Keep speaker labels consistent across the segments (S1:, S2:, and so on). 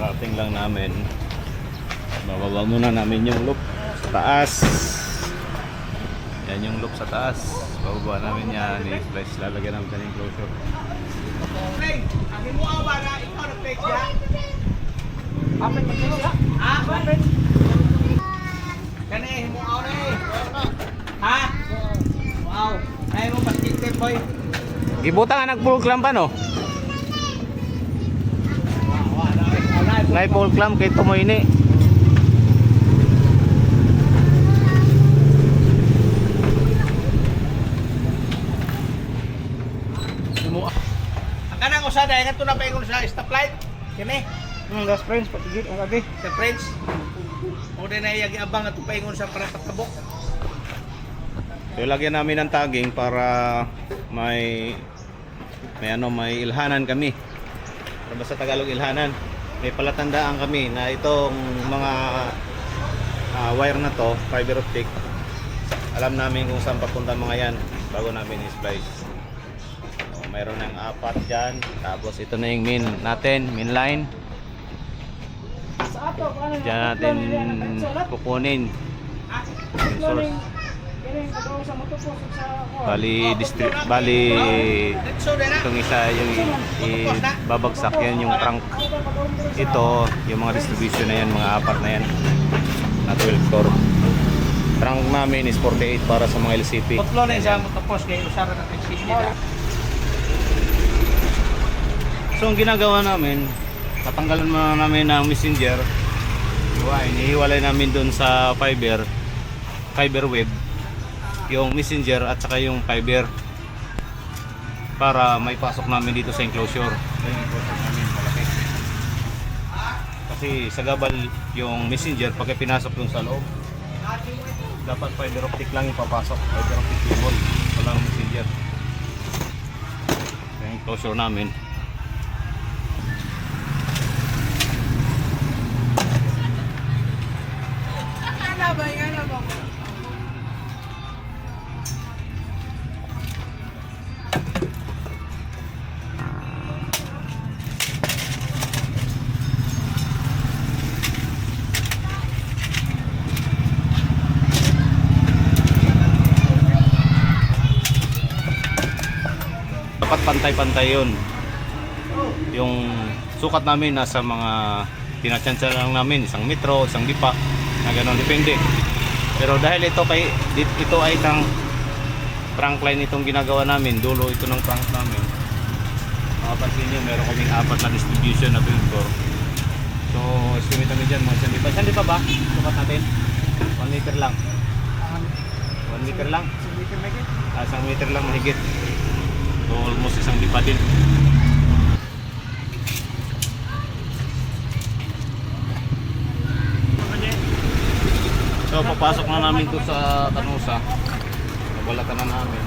S1: Karating lang namin. Bababa muna namin yung loop sa taas. Yan yung loop sa taas. Bababa namin yan. I-splice, lalagyan namin ng closure.
S2: Hey, akin mo awa na ikaw nag-flex ya? Apit mag-flex ya? Ha? Apit? Kani, mo awa na eh. Ha? Wow. Ay mo basket tape boy.
S1: Gibuta nga nag-full clamp pa no? Nai-full clamp kay tumoy ni.
S2: Ang kanang usada ay kanto na pa ingon sa stoplight. Kini.
S3: Das friends patigit ang abi.
S2: Sa friends. O din ay abang ato pa ingon sa para patabok.
S1: So lagyan namin ng tagging para may ilhanan kami. Para sa Tagalog ilhanan. May palatandaan kami na itong mga wire na to, fiber optic. Alam namin kung saan papunta mga yan bago namin i-splice. So, mayroon ng 4 dyan. Tapos ito na yung main natin, main line.
S3: Sa ato ano
S1: Diyan natin kukunin yung source.
S3: Kini pagaw sa motopos sa
S1: Bali itong isa yung babagsak yan yung trunk. Ito yung mga distribution na yan, mga 4 na yan na 12 core. Trunk namin is 48 para sa mga LCP.
S2: Potlo na sa motopos kay usara na flex nila.
S1: So ang ginagawa namin, tatanggalan muna namin ng messenger. Inihiwalay namin dun sa fiber web yung messenger at saka yung fiber para may pasok namin dito sa enclosure. Yung enclosure namin malaki. Kasi sa gabal yung messenger pagka pinasok dun sa loob, dapat fiber optic lang yung papasok, fiber optic cable, walang messenger. Yung enclosure namin. Dapat pantay-pantay yun. Yung sukat namin nasa mga tinatsansya lang namin, 1 metro, 1 lipa na gano'n, depende. Pero dahil ito ay isang trunk line itong ginagawa namin, dulo ito ng trunk namin. Makapansin nyo, meron kaming 4 na distribution na 12 core. So estimate namin dyan mga 1 lipa. 1 lipa ba? Sukat natin 1 meter lang. 1 meter lang. 1 meter lang mahigit. So almost 1 lipa din. So papasok na namin ito sa Tanusa. Nabalatan na namin.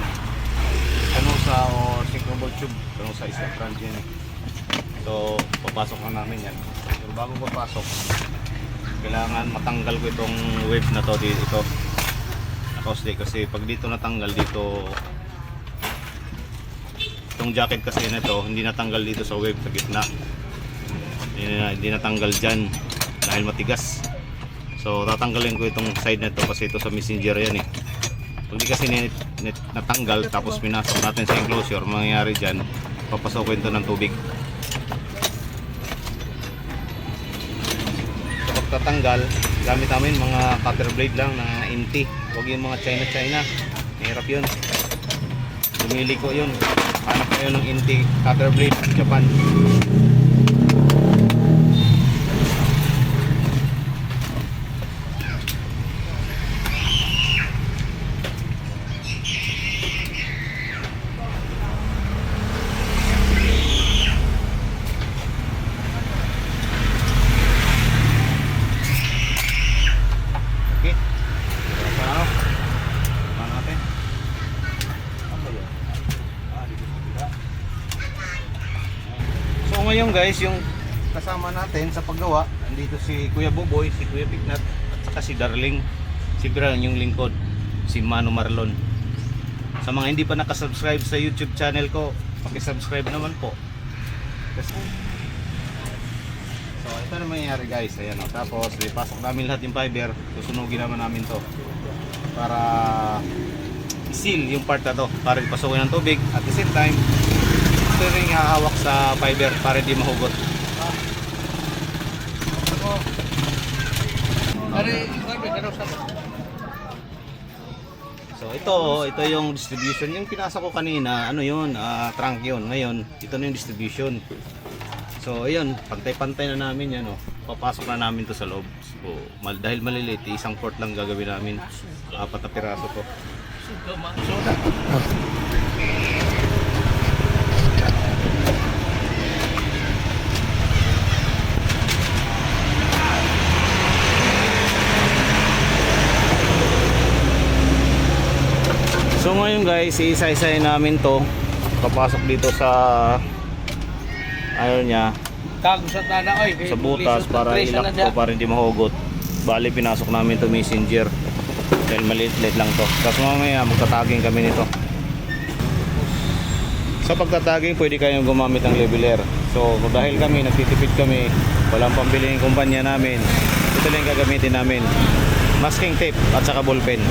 S1: Tanusa o Synchroball Tube. Tanusa is a brand yan. So papasok na namin yan. Pero bago papasok, kailangan matanggal ko itong wave na to dito. Nakosli kasi pag dito natanggal dito, itong jacket kasi na ito, hindi natanggal dito sa wave sa gitna. Hindi natanggal dyan dahil matigas. So tatanggalin ko itong side na ito kasi ito sa messenger yan eh. Pag di kasi natanggal tapos pinasok natin sa enclosure, mangyayari dyan, papasokin ito ng tubig. So pag tatanggal, gamit namin mga cutter blade lang na inti. Huwag yung mga China. Mahirap yun. Lumiliko yun. Hanap kayo ng inti cutter blade Japan. Ngayon guys, yung kasama natin sa paggawa, andito si Kuya Boboy, si Kuya Pignat, at saka si Darling, si Brian yung lingkod, si Mano Marlon. Sa mga hindi pa nakasubscribe sa YouTube channel ko, paki-subscribe naman po. So ito na mangyayari guys, ayan o. Tapos ipasok namin lahat yung fiber, susunugin naman namin to para seal yung part na to, para ipasukin ng tubig. At the same time, ito rin hahawak sa fiber para di mahugot. So ito yung distribution. Yung pinasa ko kanina, ano yun, trunk yun. Ngayon, ito na yung distribution. So ayun, pantay-pantay na namin yan, oh. Papasok na namin to sa loob. So, dahil maliliit, isang port lang gagawin namin. 4 na piraso to. So ngayon guys, iisa-isahin namin to. Papasok dito sa ano niya,
S2: Kago sa tana, oy.
S1: sa butas para ilak to para hindi mahugot. Bali pinasok namin to messenger dahil maliit-liit lang to. Tapos mamaya magtataging kami nito. Sa pagtataging pwede kayong gumamit ng leveler. So dahil kami nagtitipid kami, walang pambili yung kumpanya namin, ito lang yung gagamitin namin, masking tape at saka ballpen.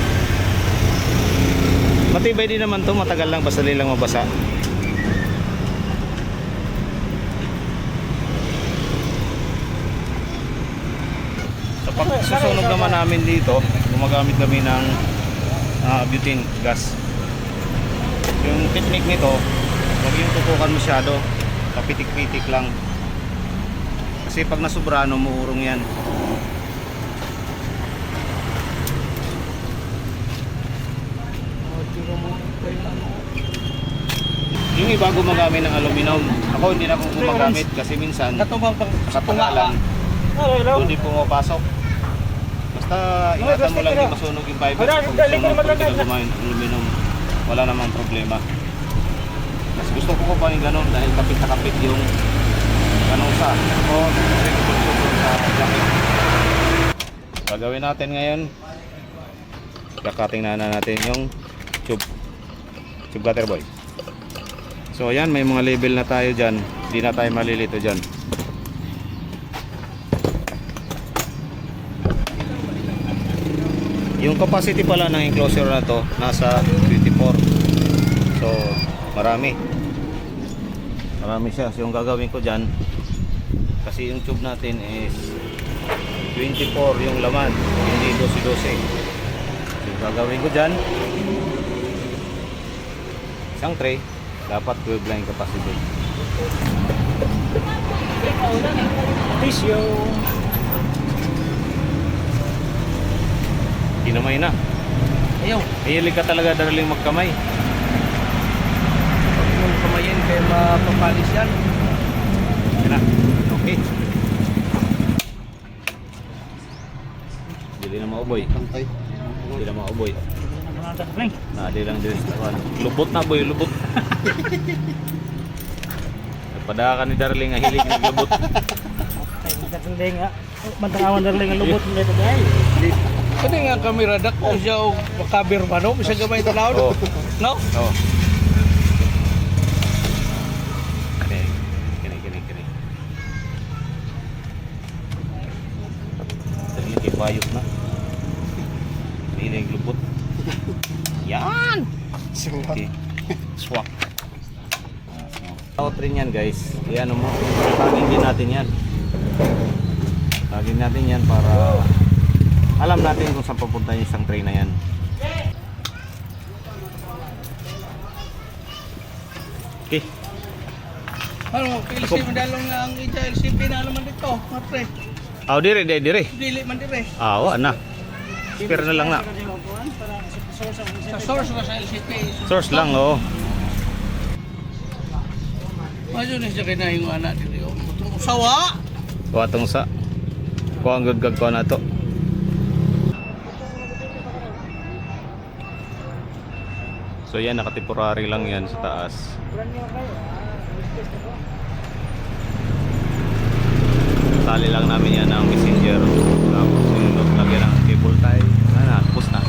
S1: Matibay din naman to, matagal lang basta lang mabasa. Sa pagsusunog naman namin dito, gumagamit kami ng butane gas. Yung technique nito, huwag yung tutukan masyado, kapitik-pitik lang. Kasi pag nasubra, umuurong yan. Yung iba gumagamit ng aluminum. Ako hindi na ako gumagamit kasi minsan
S2: Katubang pang
S1: sa pangalan hindi pumapasok. Basta ingatan mo lang di masunog yung fiber. Kung gusto mo pwede ka gumagamit ng aluminum, wala namang problema. Mas gusto ko pa yung ganun dahil kapit na kapit yung kanusa o sa jacket. Gagawin natin ngayon, kakating na natin yung tube cutter boy. So ayan, may mga label na tayo dyan, hindi na tayo malilito dyan. Yung capacity pala ng enclosure na to nasa 24. So marami siya. So yung gagawin ko dyan, kasi yung tube natin is 24 yung laman, hindi 12-12. So yung gagawin ko dyan, isang tray, dapat 12 lang yung capacity.
S3: Tissue.
S1: Kinamay na.
S2: Ayaw.
S1: Mahilig ka talaga darling magkamay.
S2: Yung kamayin kaya mapapalis yan.
S1: Yan na. Okay. Dili na mauboy. Dili na mauboy. Di lang din. Lubot na boy, lubot. Padaka ni darling ang hilig ng lubot.
S3: Darling nga. Mantangawan darling ang lubot nito guys.
S2: Pwede nga kamera dako siya o makabir pa no? Bisa gamay ito laon.
S1: Oh.
S2: No?
S1: No. Kini. Darling kay bayok na. Hindi na yung lubot. Yan! Okay. Swak. Out rin yan guys. Iyan mo. Tagin din natin yan. Tagin natin yan para alam natin kung saan papunta yung isang tray na yan. Okay.
S2: Ano, PLC madalong nga ang LCP na naman dito. Matre.
S1: Dire.
S2: Dili man dire.
S1: Wa na. Spare na lang na.
S2: Sa source ba sa LCP?
S1: Source lang, oo.
S2: Medyo na siya kinahing anak dito. Itong usawa.
S1: Kuwatong sa. Kuha ang gagag ko na to. So yan, nakatemporary lang yan sa taas. Tali lang namin yan ng messenger. Tapos yung lagyan ng cable tie. Tapos na.